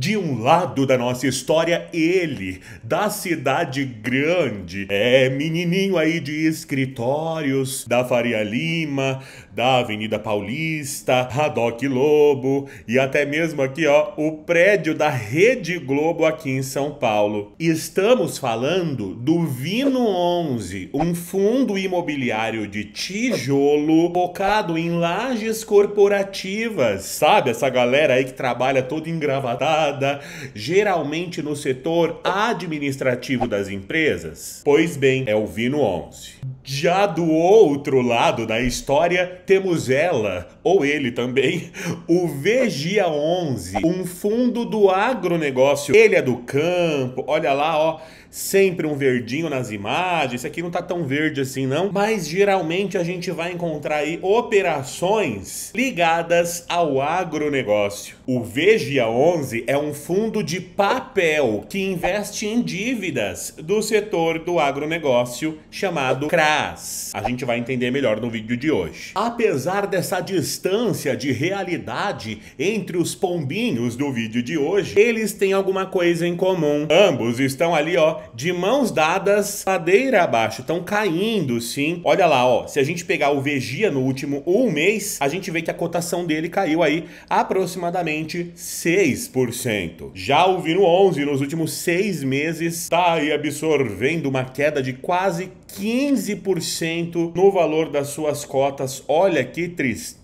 De um lado da nossa história, ele, da cidade grande, menininho aí de escritórios, da Faria Lima, da Avenida Paulista, Haddock Lobo e até mesmo aqui, ó, o prédio da Rede Globo aqui em São Paulo. Estamos falando do Vino 11, um fundo imobiliário de tijolo focado em lajes corporativas. Sabe essa galera aí que trabalha toda engravatada, geralmente no setor administrativo das empresas? Pois bem, é o Vino 11. Já do outro lado da história, temos ela, ou ele também, o Vigia 11, um fundo do agronegócio. Ele é do campo, olha lá, ó, sempre um verdinho nas imagens. Esse aqui não tá tão verde assim não, mas geralmente a gente vai encontrar aí operações ligadas ao agronegócio. O Vigia 11 é um fundo de papel que investe em dívidas do setor do agronegócio chamado CRAS. A gente vai entender melhor no vídeo de hoje. Apesar dessa distância de realidade entre os pombinhos do vídeo de hoje, eles têm alguma coisa em comum. Ambos estão ali, ó, de mãos dadas, ladeira abaixo, estão caindo, sim. Olha lá, ó, se a gente pegar o Vigia no último mês, a gente vê que a cotação dele caiu aí aproximadamente 6%. Já o Vino 11 nos últimos 6 meses está aí absorvendo uma queda de quase 15% no valor das suas cotas. Olha que tristeza.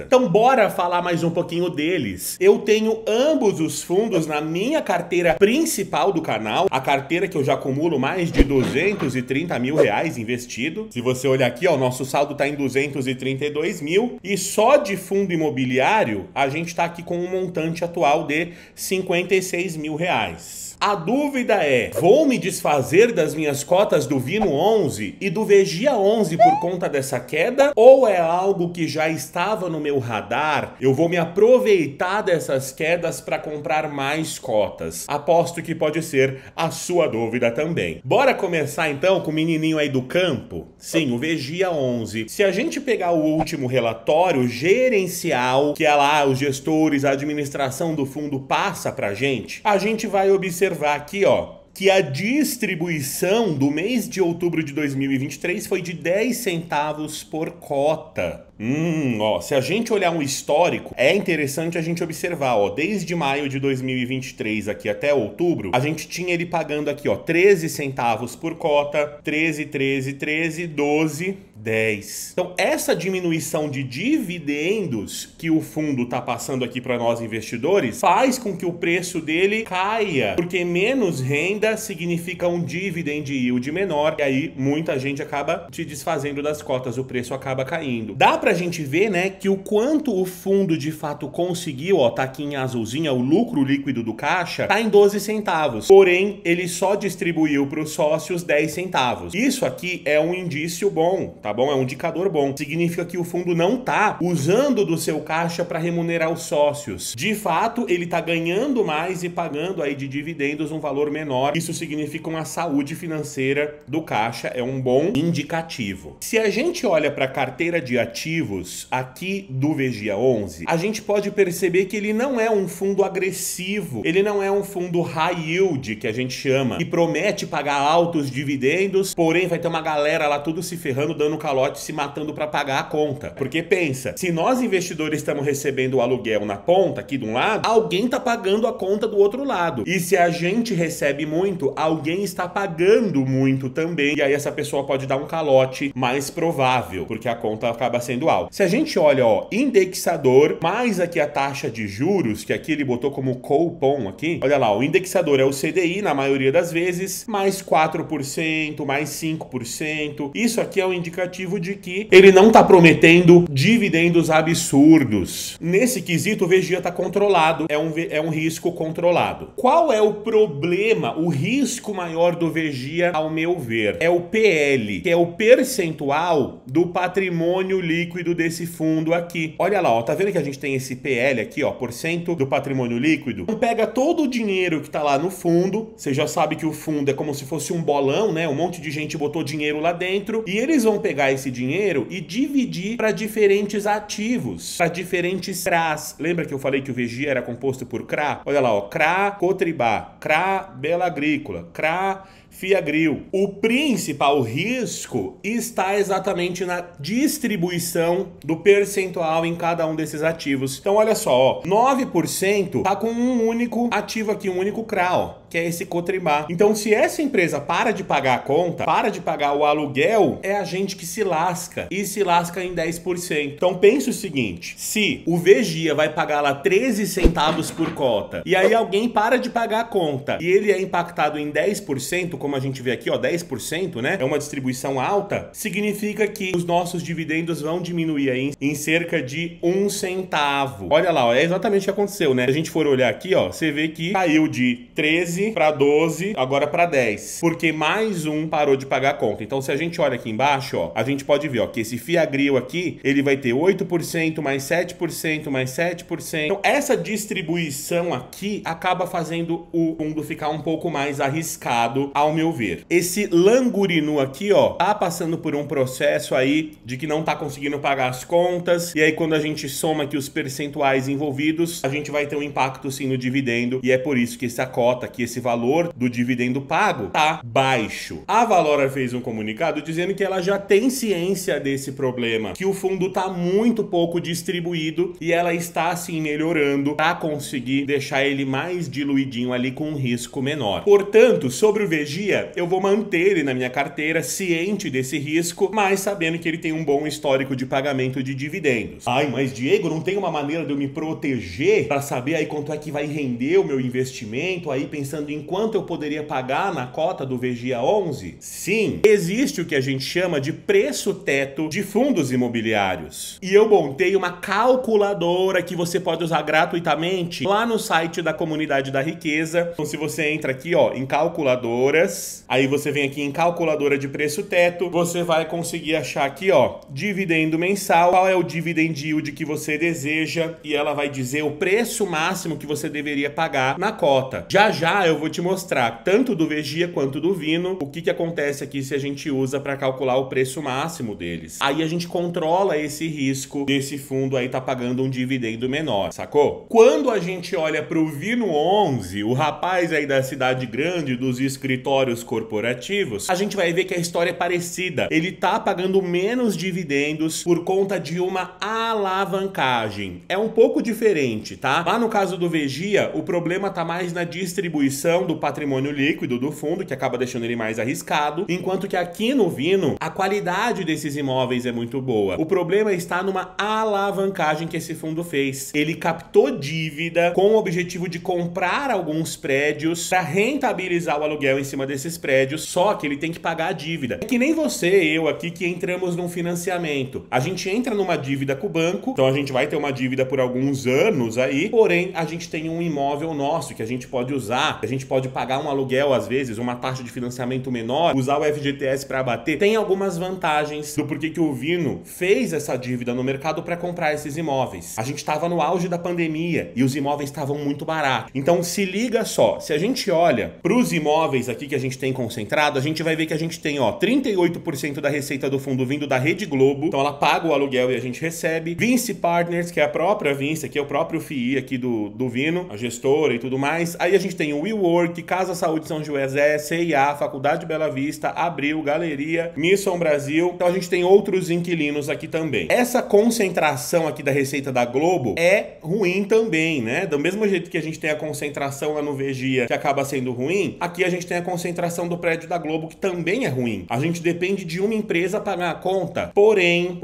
Então bora falar mais um pouquinho deles. Eu tenho ambos os fundos na minha carteira principal do canal, a carteira que eu já acumulo mais de 230 mil reais investido. Se você olhar aqui, ó, o nosso saldo tá em 232 mil e só de fundo imobiliário a gente tá aqui com um montante atual de 56 mil reais. A dúvida é, vou me desfazer das minhas cotas do Vino 11 e do Vigia 11 por conta dessa queda? Ou é algo que já estava no meu radar? Eu vou me aproveitar dessas quedas para comprar mais cotas. Aposto que pode ser a sua dúvida também. Bora começar então com o menininho aí do campo? Sim, o Vigia 11. Se a gente pegar o último relatório gerencial, que é lá os gestores, a administração do fundo passa pra gente, a gente vai observar aqui, ó, que a distribuição do mês de outubro de 2023 foi de 10 centavos por cota. Ó, se a gente olhar um histórico, é interessante a gente observar, ó, desde maio de 2023 aqui até outubro, a gente tinha ele pagando aqui, ó, 13 centavos por cota, 13, 13, 13, 12, 10. Então, essa diminuição de dividendos que o fundo tá passando aqui para nós investidores faz com que o preço dele caia, porque menos renda significa um dividend yield menor, e aí muita gente acaba se desfazendo das cotas, o preço acaba caindo. Dá pra gente ver, né, que o quanto o fundo de fato conseguiu, ó, tá aqui em azulzinha, o lucro líquido do caixa, tá em 12 centavos. Porém, ele só distribuiu para os sócios 10 centavos. Isso aqui é um indício bom, tá bom? É um indicador bom. Significa que o fundo não tá usando do seu caixa para remunerar os sócios. De fato, ele tá ganhando mais e pagando aí de dividendos um valor menor. Isso significa uma saúde financeira do caixa, é um bom indicativo. Se a gente olha para a carteira de ativos aqui do Vigia 11, a gente pode perceber que ele não é um fundo agressivo, ele não é um fundo high yield, que a gente chama, que promete pagar altos dividendos, porém vai ter uma galera lá tudo se ferrando, dando calote, se matando para pagar a conta. Porque pensa, se nós investidores estamos recebendo o aluguel na ponta aqui de um lado, alguém tá pagando a conta do outro lado. E se a gente recebe muito, alguém está pagando muito também, e aí essa pessoa pode dar um calote mais provável, porque a conta acaba sendo alta. Se a gente olha, ó, indexador, mais aqui a taxa de juros, que aqui ele botou como coupon aqui, olha lá, o indexador é o CDI na maioria das vezes, mais 4%, mais 5%. Isso aqui é um indicativo de que ele não tá prometendo dividendos absurdos. Nesse quesito, o Vigia tá controlado, é um risco controlado. Qual é o problema, o risco maior do Vigia, ao meu ver? É o PL, que é o percentual do patrimônio líquido líquido desse fundo aqui. Olha lá, ó, tá vendo que a gente tem esse PL aqui, ó, porcento do patrimônio líquido? Então pega todo o dinheiro que tá lá no fundo, você já sabe que o fundo é como se fosse um bolão, né? Um monte de gente botou dinheiro lá dentro e eles vão pegar esse dinheiro e dividir para diferentes ativos, para diferentes CRAs. Lembra que eu falei que o VGIA era composto por CRA? Olha lá, ó, CRA Cotribá, CRA Bela Agrícola, CRA Fiagril. O principal risco está exatamente na distribuição do percentual em cada um desses ativos. Então olha só, ó, 9% tá com um único ativo aqui, um único CRA, ó, que é esse Cotribá. Então se essa empresa para de pagar a conta, para de pagar o aluguel, é a gente que se lasca, e se lasca em 10%. Então pensa o seguinte, se o VGIA vai pagar lá 13 centavos por cota, e aí alguém para de pagar a conta, e ele é impactado em 10%, como a gente vê aqui, ó, 10%, né? É uma distribuição alta, significa que os nossos dividendos vão diminuir aí em cerca de 1 centavo. Olha lá, ó, é exatamente o que aconteceu, né? Se a gente for olhar aqui, ó, você vê que caiu de 13 para 12, agora para 10, porque mais um parou de pagar a conta. Então, se a gente olha aqui embaixo, ó, a gente pode ver, ó, que esse Fiagril aqui, ele vai ter 8%, mais 7%, mais 7%. Então, essa distribuição aqui acaba fazendo o fundo ficar um pouco mais arriscado, ao meu ver. Esse Langurinu aqui, ó, tá passando por um processo aí de que não tá conseguindo pagar as contas, e aí quando a gente soma aqui os percentuais envolvidos, a gente vai ter um impacto sim no dividendo, e é por isso que essa cota aqui, esse valor do dividendo pago, tá baixo. A Valora fez um comunicado dizendo que ela já tem ciência desse problema, que o fundo tá muito pouco distribuído, e ela está assim melhorando para conseguir deixar ele mais diluidinho ali com um risco menor. Portanto, sobre o VGIA, eu vou manter ele na minha carteira, ciente desse risco, mas sabendo que ele tem um bom histórico de pagamento de dividendos. Ai, mas Diego, não tem uma maneira de eu me proteger para saber aí quanto é que vai render o meu investimento, aí pensando em quanto eu poderia pagar na cota do VGIA 11? Sim, existe o que a gente chama de preço teto de fundos imobiliários. E eu montei uma calculadora que você pode usar gratuitamente lá no site da Comunidade da Riqueza. Então se você entra aqui, ó, em calculadoras, aí você vem aqui em calculadora de preço teto, você vai conseguir achar aqui, ó, dividendo mensal, qual é o dividend yield que você deseja, e ela vai dizer o preço máximo que você deveria pagar na cota. Já já eu vou te mostrar, tanto do VGIA quanto do Vino, o que acontece aqui se a gente usa para calcular o preço máximo deles. Aí a gente controla esse risco desse fundo aí tá pagando um dividendo menor, sacou? Quando a gente olha pro Vino 11, o rapaz aí da cidade grande, dos escritórios corporativos, a gente vai ver que a história é parecida. Ele tá pagando menos dividendos por conta de uma alavancagem. É um pouco diferente, tá? Lá no caso do VGIA, o problema tá mais na distribuição do patrimônio líquido do fundo, que acaba deixando ele mais arriscado, enquanto que aqui no Vino, a qualidade desses imóveis é muito boa. O problema está numa alavancagem que esse fundo fez. Ele captou dívida com o objetivo de comprar alguns prédios para rentabilizar o aluguel em cima desses prédios, só que ele tem que pagar a dívida. É que nem você e eu aqui que entramos num financiamento. A gente entra numa dívida com o banco, então a gente vai ter uma dívida por alguns anos aí, porém a gente tem um imóvel nosso que a gente pode usar, a gente pode pagar um aluguel às vezes, uma taxa de financiamento menor, usar o FGTS para abater. Tem algumas vantagens do porquê que o Vino fez essa dívida no mercado para comprar esses imóveis. A gente estava no auge da pandemia e os imóveis estavam muito baratos. Então se liga só, se a gente olha para os imóveis aqui que a gente tem concentrado, a gente vai ver que a gente tem, ó, 38% da receita do fundo vindo da Rede Globo, então ela paga o aluguel e a gente recebe. Vinci Partners, que é a própria Vinci, que é o próprio FII aqui do Vino, a gestora e tudo mais. Aí a gente tem o WeWork, Casa Saúde São José, CIA, Faculdade de Bela Vista, Abril, Galeria, Misson Brasil. Então a gente tem outros inquilinos aqui também. Essa concentração aqui da receita da Globo é ruim também, né? Do mesmo jeito que a gente tem a concentração lá no VGIA, que acaba sendo ruim, aqui a gente tem a concentração do prédio da Globo, que também é ruim. A gente depende de uma empresa pagar a conta. Porém,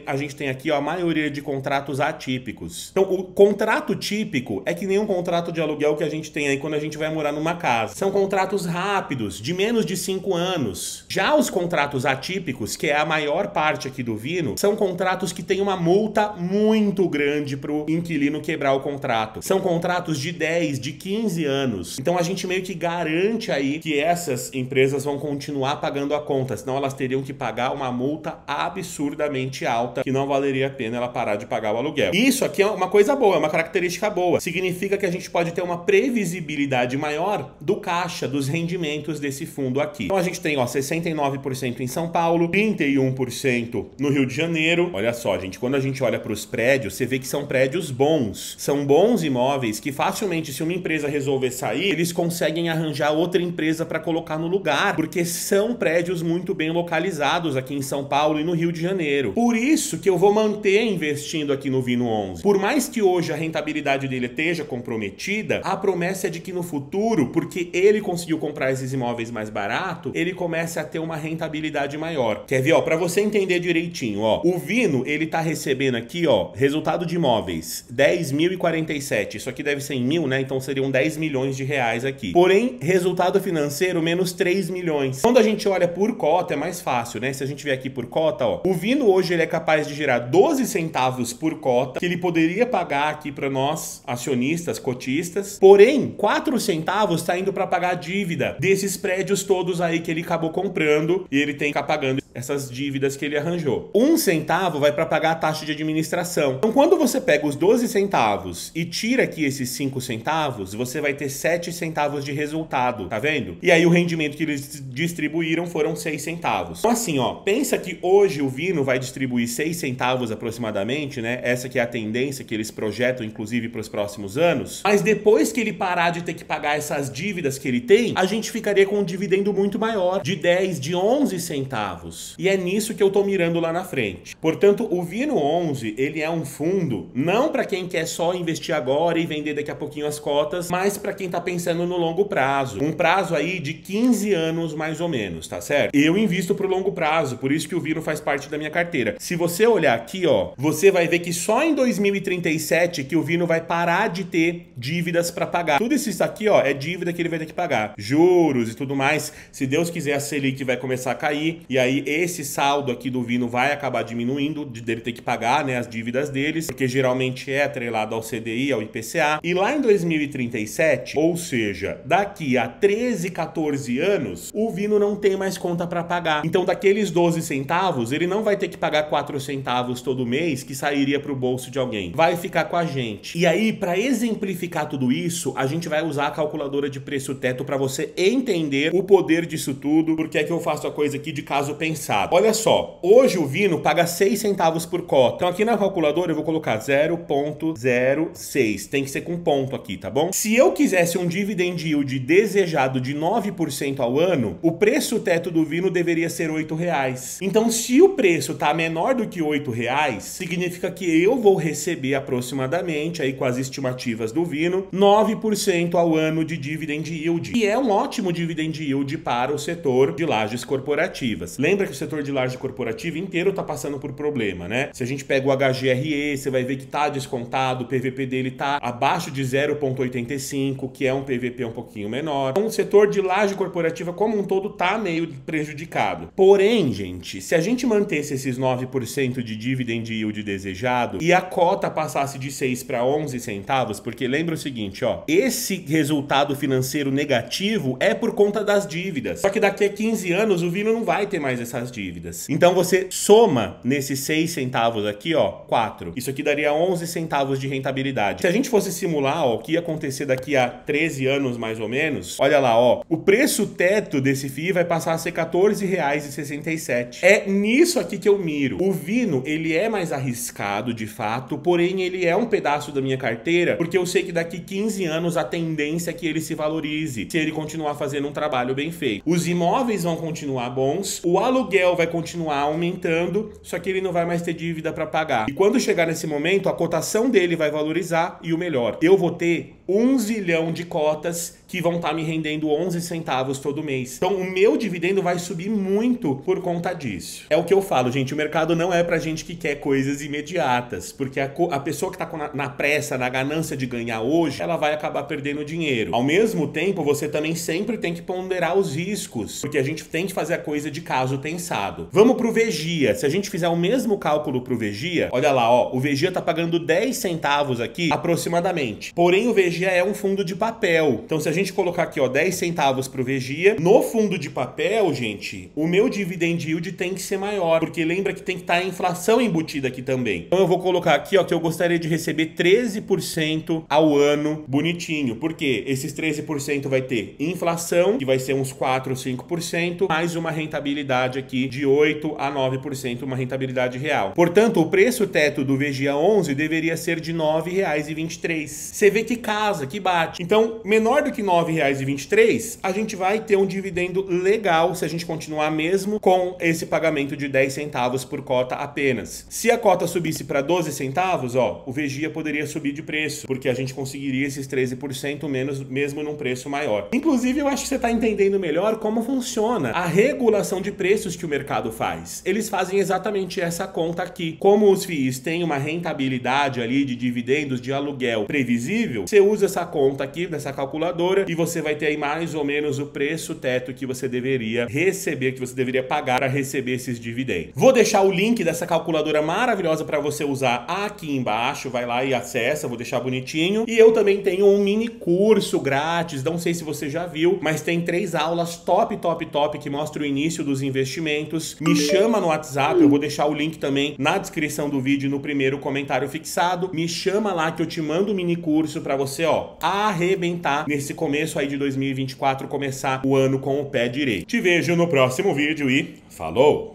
a gente tem aqui, ó, a maioria de contratos atípicos. Então, o contrato típico é que nem um contrato de aluguel que a gente tem aí quando a gente vai morar numa casa. São contratos rápidos, de menos de 5 anos. Já os contratos atípicos, que é a maior parte aqui do Vino, são contratos que têm uma multa muito grande pro inquilino quebrar o contrato. São contratos de 10, de 15 anos. Então a gente meio que garante aí que essas empresas vão continuar pagando a conta, senão elas teriam que pagar uma multa absurdamente alta, que não valeria a pena ela parar de pagar o aluguel. Isso aqui é uma coisa boa, é uma característica boa. Significa que a gente pode ter uma previsibilidade maior do caixa, dos rendimentos desse fundo aqui. Então a gente tem, ó, 69% em São Paulo, 31% no Rio de Janeiro. Olha só, gente, quando a gente olha para os prédios, você vê que são prédios bons. São bons imóveis que facilmente, se uma empresa resolver sair, eles conseguem arranjar outra empresa para colocar no lugar, porque são prédios muito bem localizados aqui em São Paulo e no Rio de Janeiro. Por isso que eu vou manter investindo aqui no Vino 11. Por mais que hoje a rentabilidade dele esteja comprometida, a promessa é de que no futuro, porque ele conseguiu comprar esses imóveis mais barato, ele comece a ter uma rentabilidade maior. Quer ver, ó, para você entender direitinho, ó, o Vino, ele tá recebendo aqui, ó, resultado de imóveis, 10.047. Isso aqui deve ser em mil, né? Então seriam 10 milhões de reais aqui. Porém, resultado financeiro, menos 3 milhões. Quando a gente olha por cota, é mais fácil, né? Se a gente vier aqui por cota, ó, o Vino hoje ele é capaz de gerar 12 centavos por cota, que ele poderia pagar aqui para nós, acionistas, cotistas. Porém, 4 centavos está indo para pagar a dívida desses prédios todos aí que ele acabou comprando e ele tem que ficar pagando essas dívidas que ele arranjou. 1 centavo vai para pagar a taxa de administração. Então, quando você pega os 12 centavos e tira aqui esses 5 centavos, você vai ter 7 centavos de resultado, tá vendo? E aí o rendimento que eles distribuíram foram 6 centavos. Então, assim, ó, pensa que hoje o Vino vai distribuir 6 centavos aproximadamente, né? Essa que é a tendência que eles projetam, inclusive, para os próximos anos. Mas depois que ele parar de ter que pagar essas dívidas que ele tem, a gente ficaria com um dividendo muito maior, de 10, de 11 centavos. E é nisso que eu tô mirando lá na frente. Portanto, o Vino 11, ele é um fundo não para quem quer só investir agora e vender daqui a pouquinho as cotas, mas para quem tá pensando no longo prazo. Um prazo aí de 15 anos mais ou menos, tá certo? Eu invisto pro longo prazo, por isso que o Vino faz parte da minha carteira. Se você olhar aqui, ó, você vai ver que só em 2037 que o Vino vai parar de ter dívidas para pagar. Tudo isso aqui, ó, é dívida que ele vai ter que pagar. Juros e tudo mais. Se Deus quiser, a Selic vai começar a cair e aí esse saldo aqui do Vino vai acabar diminuindo, dele ter que pagar, né, as dívidas deles, porque geralmente é atrelado ao CDI, ao IPCA. E lá em 2037, ou seja, daqui a 13, 14 anos, o Vino não tem mais conta para pagar. Então, daqueles 12 centavos, ele não vai ter que pagar 4 centavos todo mês, que sairia para o bolso de alguém. Vai ficar com a gente. E aí, para exemplificar tudo isso, a gente vai usar a calculadora de preço teto para você entender o poder disso tudo, porque é que eu faço a coisa aqui de caso pensado. Olha só, hoje o Vino paga 6 centavos por cota. Então aqui na calculadora eu vou colocar 0,06. Tem que ser com ponto aqui, tá bom? Se eu quisesse um dividend yield desejado de 9% ao ano, o preço teto do Vino deveria ser R$8. Então se o preço tá menor do que R$8, significa que eu vou receber aproximadamente, aí com as estimativas do Vino, 9% ao ano de dividend yield. E é um ótimo dividend yield para o setor de lajes corporativas. Lembra que o setor de laje corporativa inteiro tá passando por problema, né? Se a gente pega o HGRE, você vai ver que tá descontado, o PVP dele tá abaixo de 0,85, que é um PVP um pouquinho menor. Então o setor de laje corporativa como um todo tá meio prejudicado. Porém, gente, se a gente mantesse esses 9% de dividend yield desejado e a cota passasse de 6 para 11 centavos, porque lembra o seguinte, ó, esse resultado financeiro negativo é por conta das dívidas. Só que daqui a 15 anos o Vino não vai ter mais essas dívidas. Então você soma nesses 6 centavos aqui, ó, 4. Isso aqui daria 11 centavos de rentabilidade. Se a gente fosse simular, ó, o que ia acontecer daqui a 13 anos mais ou menos, olha lá, ó, o preço teto desse FII vai passar a ser R$14,67. É nisso aqui que eu miro. O Vino, ele é mais arriscado de fato, porém ele é um pedaço da minha carteira, porque eu sei que daqui 15 anos a tendência é que ele se valorize, se ele continuar fazendo um trabalho bem feito. Os imóveis vão continuar bons, o aluguel vai continuar aumentando, só que ele não vai mais ter dívida para pagar. E quando chegar nesse momento, a cotação dele vai valorizar e o melhor, eu vou ter 1 zilhão de cotas que vão estar me rendendo 11 centavos todo mês. Então o meu dividendo vai subir muito por conta disso. É o que eu falo, gente, o mercado não é pra gente que quer coisas imediatas, porque a pessoa que tá na pressa, na ganância de ganhar hoje, ela vai acabar perdendo dinheiro. Ao mesmo tempo, você também sempre tem que ponderar os riscos, porque a gente tem que fazer a coisa de caso pensado. Vamos pro Vegia. Se a gente fizer o mesmo cálculo pro Vegia, olha lá, ó, o Vegia tá pagando 10 centavos aqui, aproximadamente. Porém, o Vegia é um fundo de papel. Então, se a gente colocar aqui, ó, 10 centavos pro Vegia, no fundo de papel, gente, o meu dividend yield tem que ser maior, porque lembra que tem que estar a inflação embutida aqui também. Então, eu vou colocar aqui, ó, que eu gostaria de receber 13% ao ano, bonitinho. Porque esses 13% vai ter inflação, que vai ser uns 4 ou 5%, mais uma rentabilidade aqui de 8 a 9%, uma rentabilidade real. Portanto, o preço teto do Vegia 11 deveria ser de R$ 9,23. Você vê que casa, que bate. Então, menor do que R$ 9,23, a gente vai ter um dividendo legal se a gente continuar mesmo com esse pagamento de 10 centavos por cota apenas. Se a cota subisse para 12 centavos, ó, o Vegia poderia subir de preço, porque a gente conseguiria esses 13% menos, mesmo num preço maior. Inclusive, eu acho que você está entendendo melhor como funciona a regulação de preços que o mercado faz. Eles fazem exatamente essa conta aqui. Como os FIIs têm uma rentabilidade ali de dividendos de aluguel previsível, você usa essa conta aqui, dessa calculadora, e você vai ter aí mais ou menos o preço teto que você deveria receber, que você deveria pagar para receber esses dividendos. Vou deixar o link dessa calculadora maravilhosa para você usar aqui embaixo, vai lá e acessa, vou deixar bonitinho. E eu também tenho um mini curso grátis, não sei se você já viu, mas tem 3 aulas top, top, top, que mostram o início dos investimentos. Me chama no WhatsApp, eu vou deixar o link também na descrição do vídeo, no primeiro comentário fixado. Me chama lá que eu te mando o mini curso para você, ó, arrebentar nesse começo aí de 2024, começar o ano com o pé direito. Te vejo no próximo vídeo e falou!